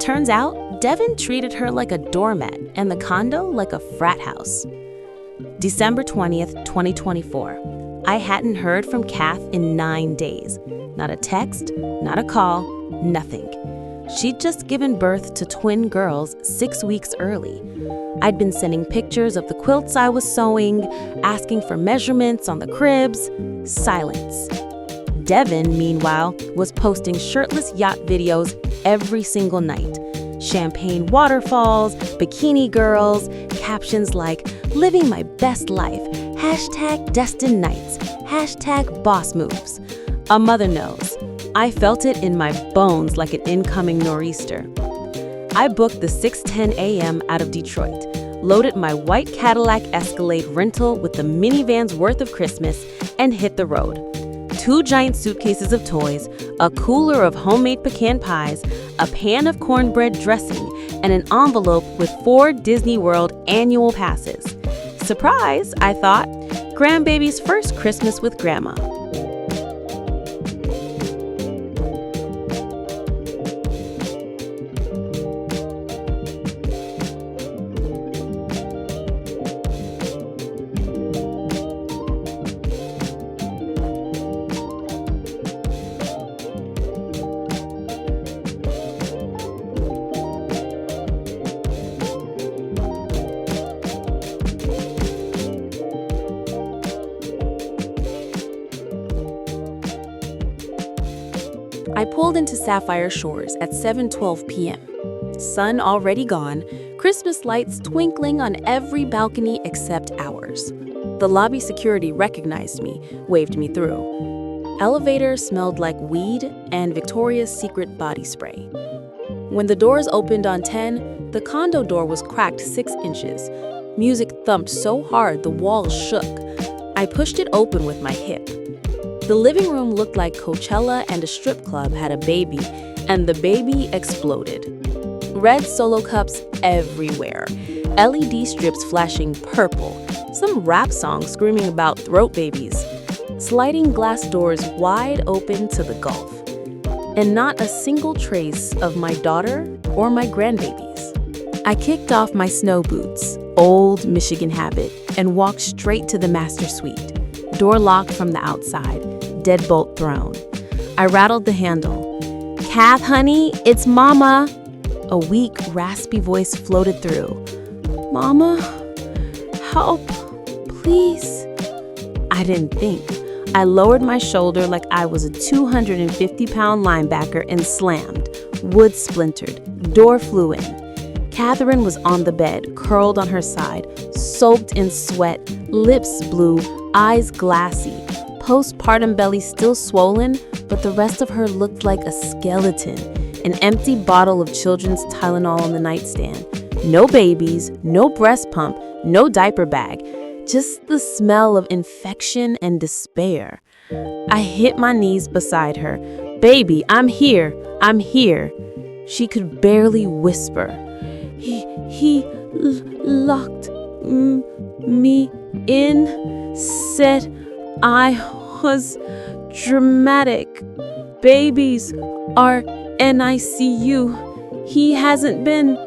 Turns out, Devin treated her like a doormat and the condo like a frat house. December 20th, 2024. I hadn't heard from Kath in 9 days. Not a text, not a call, nothing. She'd just given birth to twin girls 6 weeks early. I'd been sending pictures of the quilts I was sewing, asking for measurements on the cribs. Silence. Devin, meanwhile, was posting shirtless yacht videos every single night. Champagne waterfalls, bikini girls, captions like, living my best life, #destined nights, #boss moves. A mother knows. I felt it in my bones like an incoming nor'easter. I booked the 6:10 a.m. out of Detroit, loaded my white Cadillac Escalade rental with the minivan's worth of Christmas, and hit the road. 2 giant suitcases of toys, a cooler of homemade pecan pies, a pan of cornbread dressing, and an envelope with 4 Disney World annual passes. Surprise, I thought. Grandbaby's first Christmas with Grandma. I pulled into Sapphire Shores at 7:12 p.m. Sun already gone, Christmas lights twinkling on every balcony except ours. The lobby security recognized me, waved me through. Elevator smelled like weed and Victoria's Secret body spray. When the doors opened on 10, the condo door was cracked 6 inches. Music thumped so hard the walls shook. I pushed it open with my hip. The living room looked like Coachella and a strip club had a baby, and the baby exploded. Red Solo cups everywhere, LED strips flashing purple, some rap song screaming about throat babies, sliding glass doors wide open to the Gulf, and not a single trace of my daughter or my grandbabies. I kicked off my snow boots, old Michigan habit, and walked straight to the master suite. Door locked from the outside, deadbolt thrown. I rattled the handle. "Kath, honey, it's Mama." A weak, raspy voice floated through. "Mama, help, please." I didn't think. I lowered my shoulder like I was a 250-pound linebacker and slammed. Wood splintered. Door flew in. Catherine was on the bed, curled on her side, soaked in sweat, lips blue, eyes glassy, postpartum belly still swollen, but the rest of her looked like a skeleton, an empty bottle of children's Tylenol on the nightstand. No babies, no breast pump, no diaper bag, just the smell of infection and despair. I hit my knees beside her. "Baby, I'm here, I'm here." She could barely whisper. He locked me in, said I was dramatic. Babies are NICU. He hasn't been.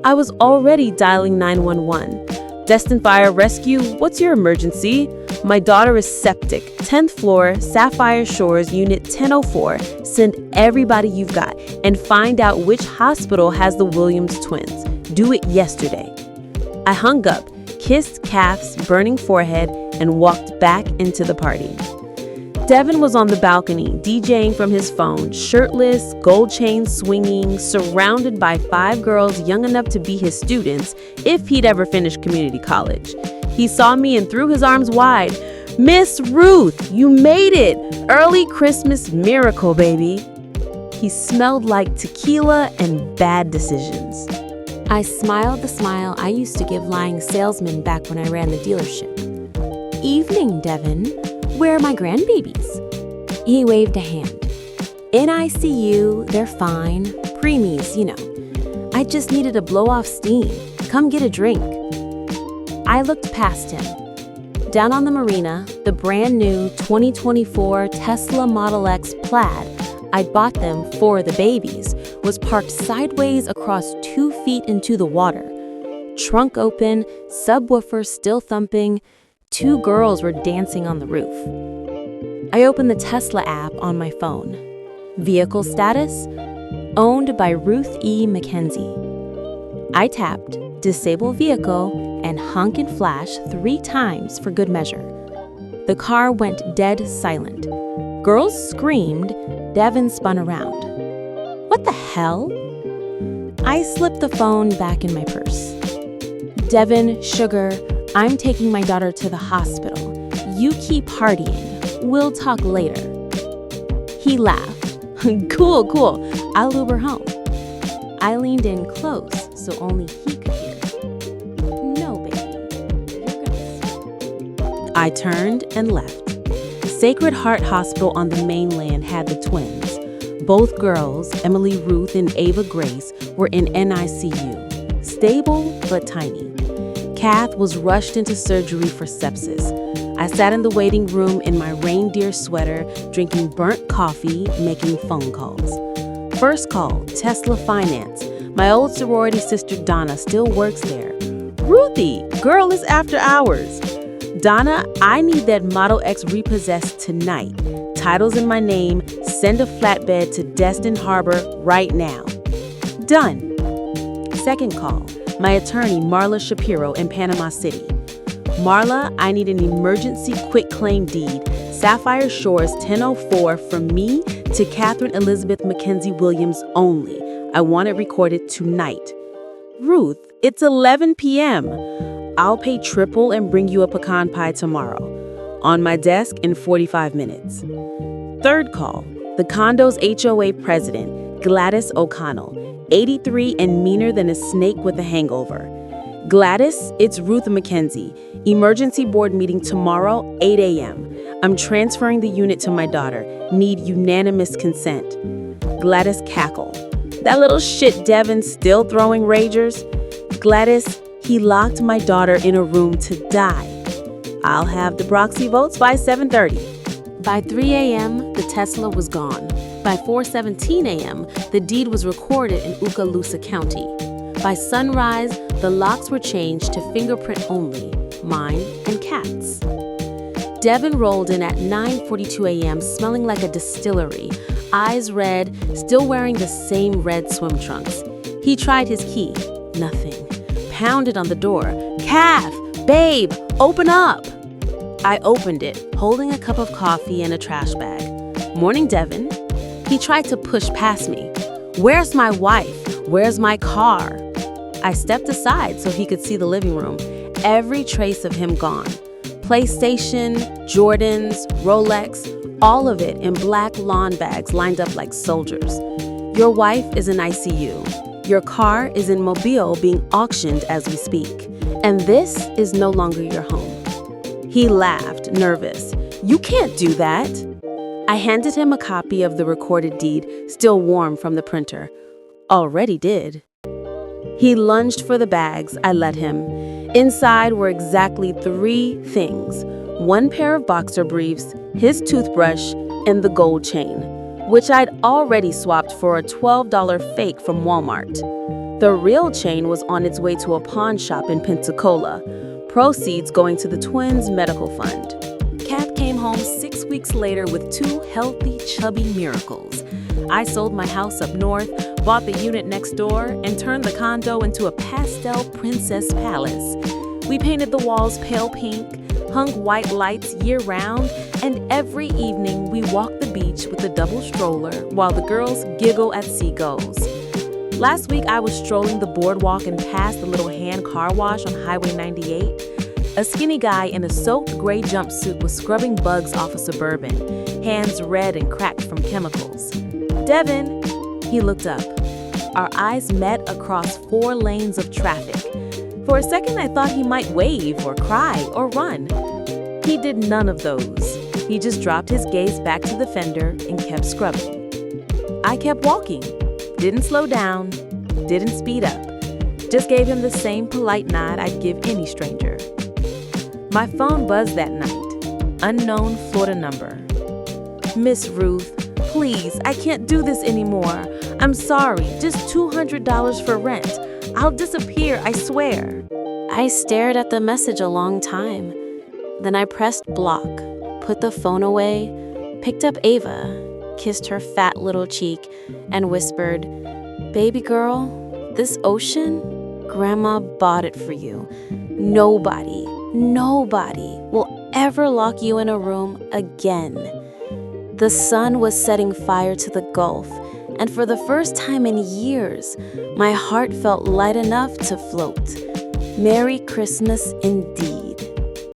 I was already dialing 911. Destined Fire Rescue, what's your emergency? My daughter is septic. 10th floor, Sapphire Shores, Unit 1004. Send everybody you've got and find out which hospital has the Williams twins. Do it yesterday. I hung up, kissed Kath's burning forehead, and walked back into the party. Devin was on the balcony, DJing from his phone, shirtless, gold chain swinging, surrounded by 5 girls young enough to be his students if he'd ever finished community college. He saw me and threw his arms wide. "Miss Ruth, you made it! Early Christmas miracle, baby." He smelled like tequila and bad decisions. I smiled the smile I used to give lying salesmen back when I ran the dealership. "Evening, Devin. Where are my grandbabies?" He waved a hand. "In ICU, they're fine. Preemies, you know. I just needed to blow off steam. Come get a drink." I looked past him. Down on the marina, the brand new 2024 Tesla Model X Plaid, I'd bought them for the babies, was parked sideways across 2 feet into the water. Trunk open, subwoofer still thumping. 2 girls were dancing on the roof. I opened the Tesla app on my phone. Vehicle status? Owned by Ruth E. McKenzie. I tapped disable vehicle and honk and flash 3 times for good measure. The car went dead silent. Girls screamed. Devin spun around. What the hell? I slipped the phone back in my purse. Devin, sugar, I'm taking my daughter to the hospital. You keep partying. We'll talk later. He laughed. Cool. I'll Uber home. I leaned in close so only he could hear. No, baby. You're gonna. I turned and left. Sacred Heart Hospital on the mainland had the twins. Both girls, Emily Ruth and Ava Grace, were in NICU. Stable but tiny. Kath was rushed into surgery for sepsis. I sat in the waiting room in my reindeer sweater, drinking burnt coffee, making phone calls. First call, Tesla Finance. My old sorority sister Donna still works there. Ruthie, girl, it's after hours. Donna, I need that Model X repossessed tonight. Title's in my name. Send a flatbed to Destin Harbor right now. Done. Second call, my attorney Marla Shapiro in Panama City. Marla, I need an emergency quitclaim deed, Sapphire Shores 1004, from me to Catherine Elizabeth Mackenzie Williams only. I want it recorded tonight. Ruth, it's 11 p.m. I'll pay triple and bring you a pecan pie tomorrow. On my desk in 45 minutes. Third call, the condo's HOA president, Gladys O'Connell, 83 and meaner than a snake with a hangover. Gladys, it's Ruth McKenzie. Emergency board meeting tomorrow, 8 a.m. I'm transferring the unit to my daughter. Need unanimous consent. Gladys cackled. That little shit Devin still throwing ragers? Gladys, he locked my daughter in a room to die. I'll have the proxy votes by 7:30. By 3 a.m., the Tesla was gone. By 4:17 a.m., the deed was recorded in Okaloosa County. By sunrise, the locks were changed to fingerprint only, mine and Kat's. Devin rolled in at 9:42 a.m. smelling like a distillery, eyes red, still wearing the same red swim trunks. He tried his key. Nothing. Pounded on the door. Kath, babe, open up. I opened it, holding a cup of coffee and a trash bag. Morning, Devin. He tried to push past me. Where's my wife? Where's my car? I stepped aside so he could see the living room. Every trace of him gone. PlayStation, Jordans, Rolex, all of it in black lawn bags lined up like soldiers. Your wife is in ICU. Your car is in Mobile being auctioned as we speak. And this is no longer your home. He laughed, nervous. You can't do that. I handed him a copy of the recorded deed, still warm from the printer. Already did. He lunged for the bags. I let him. Inside were exactly 3 things. 1 pair of boxer briefs, his toothbrush, and the gold chain, which I'd already swapped for a $12 fake from Walmart. The real chain was on its way to a pawn shop in Pensacola, proceeds going to the twins' medical fund. Kath came home 6 weeks later with 2 healthy, chubby miracles. I sold my house up north, bought the unit next door, and turned the condo into a pastel princess palace. We painted the walls pale pink, hung white lights year-round, and every evening we walked the beach with a double stroller while the girls giggle at seagulls. Last week I was strolling the boardwalk and passed the little hand car wash on Highway 98. A skinny guy in a soaked gray jumpsuit was scrubbing bugs off a Suburban, hands red and cracked from chemicals. Devin, he looked up. Our eyes met across 4 lanes of traffic. For a second, I thought he might wave or cry or run. He did none of those. He just dropped his gaze back to the fender and kept scrubbing. I kept walking. Didn't slow down. Didn't speed up. Just gave him the same polite nod I'd give any stranger. My phone buzzed that night. Unknown Florida number. Miss Ruth, please, I can't do this anymore. I'm sorry, just $200 for rent. I'll disappear, I swear. I stared at the message a long time. Then I pressed block, put the phone away, picked up Ava, kissed her fat little cheek, and whispered, "Baby girl, this ocean, Grandma bought it for you. Nobody will ever lock you in a room again." The sun was setting fire to the Gulf, and for the first time in years, my heart felt light enough to float. Merry Christmas indeed.